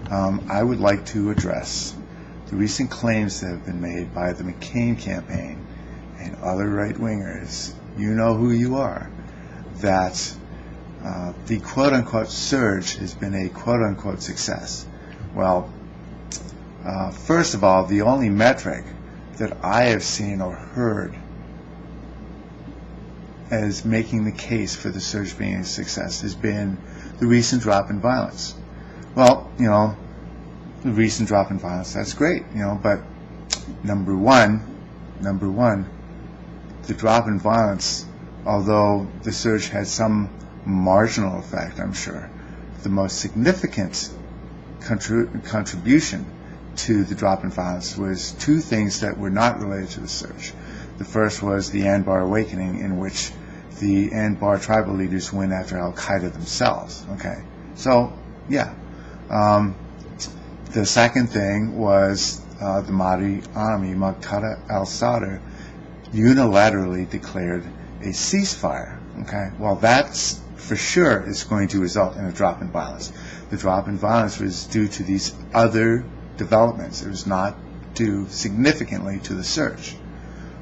I would like to address the recent claims that have been made by the McCain campaign and other right-wingers, you know who you are, that the quote-unquote surge has been a quote-unquote success. Well, first of all, the only metric that I have seen or heard as making the case for the surge being a success has been the recent drop in violence. Well, you know, the recent drop in violence, that's great, you know, but number one, the drop in violence, although the surge had some marginal effect, I'm sure, the most significant contribution to the drop in violence was two things that were not related to the surge. The first was the Anbar awakening, in which the Anbar tribal leaders went after Al-Qaeda themselves. Okay, so yeah. The second thing was the Mahdi army, Muqtada al-Sadr, unilaterally declared a ceasefire. Okay, well, that's for sure is going to result in a drop in violence. The drop in violence was due to these other developments. It was not due significantly to the surge.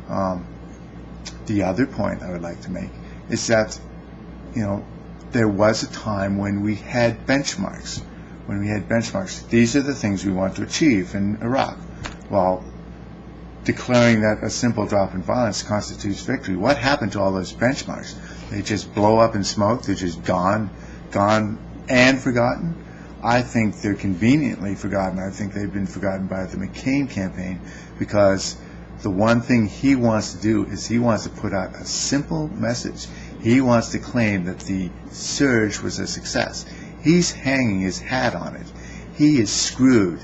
The other point I would like to make is that, you know, there was a time when we had benchmarks. These are the things we want to achieve in Iraq. Well, declaring that a simple drop in violence constitutes victory. What happened to all those benchmarks? They just blow up in smoke. They're just gone and forgotten. I think they're conveniently forgotten. I think they've been forgotten by the McCain campaign, because the one thing he wants to do is he wants to put out a simple message. He wants to claim that the surge was a success. He's hanging his hat on it. He is screwed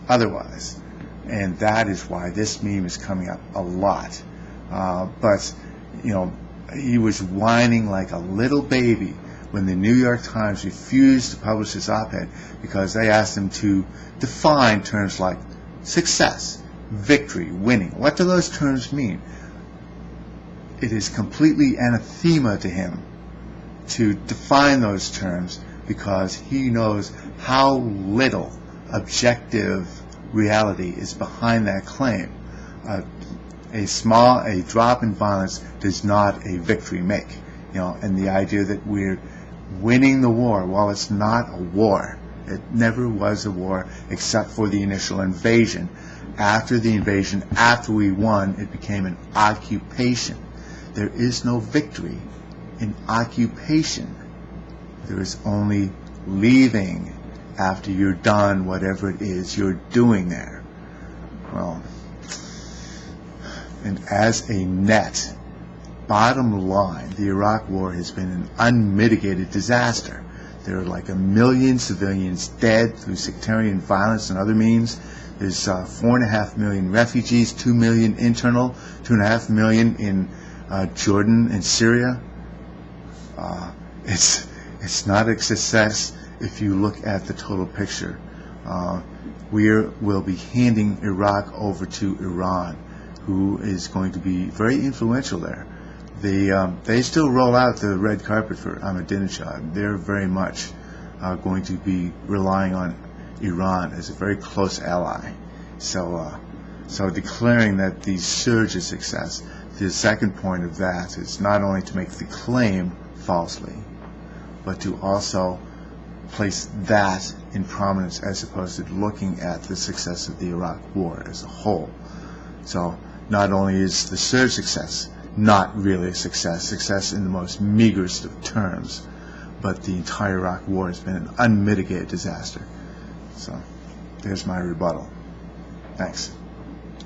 otherwise. And that is why this meme is coming up a lot. But, you know, he was whining like a little baby when the New York Times refused to publish his op-ed because they asked him to define terms like success, victory, winning. What do those terms mean? It is completely anathema to him to define those terms, because he knows how little objective reality is behind that claim. A drop in violence does not a victory make. You know, and the idea that we're winning the war, well, it's not a war. It never was a war except for the initial invasion. After the invasion, after we won, it became an occupation. There is no victory in occupation. There is only leaving after you're done whatever it is you're doing there. Well, and as a net, bottom line, the Iraq War has been an unmitigated disaster. There are like 1 million civilians dead through sectarian violence and other means. There's 4.5 million refugees, 2 million internal, 2.5 million in Jordan and Syria. It's not a success if you look at the total picture. We'll be handing Iraq over to Iran, who is going to be very influential there. They still roll out the red carpet for Ahmadinejad. They're very much going to be relying on Iran as a very close ally. So declaring that the surge is success, the second point of that is not only to make the claim falsely, but to also place that in prominence as opposed to looking at the success of the Iraq War as a whole. So not only is the surge success not really a success in the most meagerest of terms, but the entire Iraq War has been an unmitigated disaster. So there's my rebuttal. Thanks.